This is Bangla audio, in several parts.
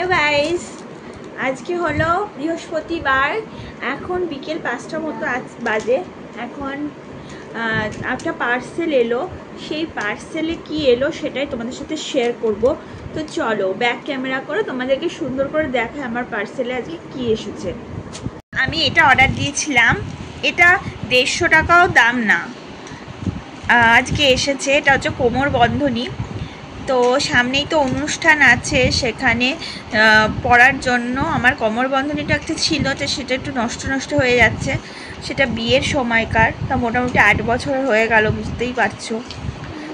হ্যালো গাইস, আজকে হলো বৃহস্পতিবার। এখন বিকেল 5টা মতো বাজে। এখন একটা পার্সেল এলো, সেই পার্সেলে কি এলো সেটাই তোমাদের সাথে শেয়ার করব। তো চলো ব্যাক ক্যামেরা করে তোমাদেরকে সুন্দর করে দেখায় আমার পার্সেলে আজকে কি এসেছে। আমি এটা অর্ডার দিয়েছিলাম, এটা 150 টাকাও দাম না। আজকে এসেছে, এটা হচ্ছে কোমর বন্ধনী। তো সামনেই তো অনুষ্ঠান আছে, সেখানে পরার জন্য আমার কোমর বন্ধনীটা একটা ছিল, তো সেটা একটু নষ্ট হয়ে যাচ্ছে। সেটা বিয়ের সময়কার, তা মোটামুটি 8 বছর হয়ে গেল, বুঝতেই পারছো।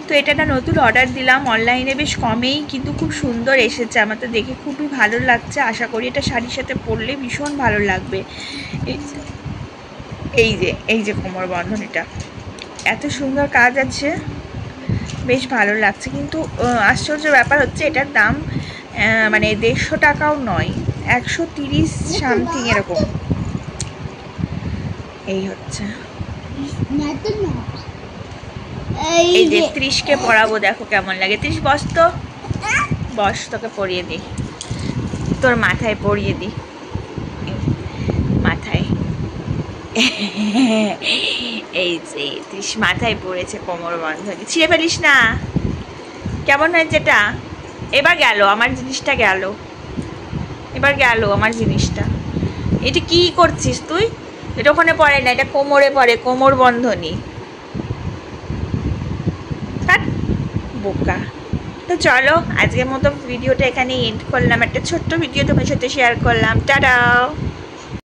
তো এটা একটা নতুন অর্ডার দিলাম অনলাইনে, বেশ কমেই, কিন্তু খুব সুন্দর এসেছে। আমার তো দেখে খুবই ভালো লাগছে। আশা করি এটা শাড়ির সাথে পরলে ভীষণ ভালো লাগবে। এই যে কোমর বন্ধনীটা, এত সুন্দর কাজ আছে, বেশ ভালো লাগছে। কিন্তু আশ্চর্য ব্যাপার হচ্ছে এটার দাম মানে 150 টাকাও নয়, 130 সামথিং এরকম। এই হচ্ছে, এই যে 30কে পরাবো, দেখো কেমন লাগে। 30 বস তোকে পরিয়ে দিই, তোর মাথায় পরিয়ে দিই, মাথায়। এই যে 30 মাথায় পড়েছে কোমর বন্ধনী। ছিঁড়ে ফেলিস না। কেমন হয়েছে এটা? এবার গেল আমার জিনিসটা, এবার গেল আমার জিনিসটা। এটা কি করছিস তুই? এটা ওখানে পড়ে না, এটা কোমরে পড়ে, কোমর বন্ধনী। বোকা। তো চলো আজকের মতো ভিডিওটা এখানে এন্ড করলাম। একটা ছোট্ট ভিডিও তোমার সাথে শেয়ার করলাম। টাটা।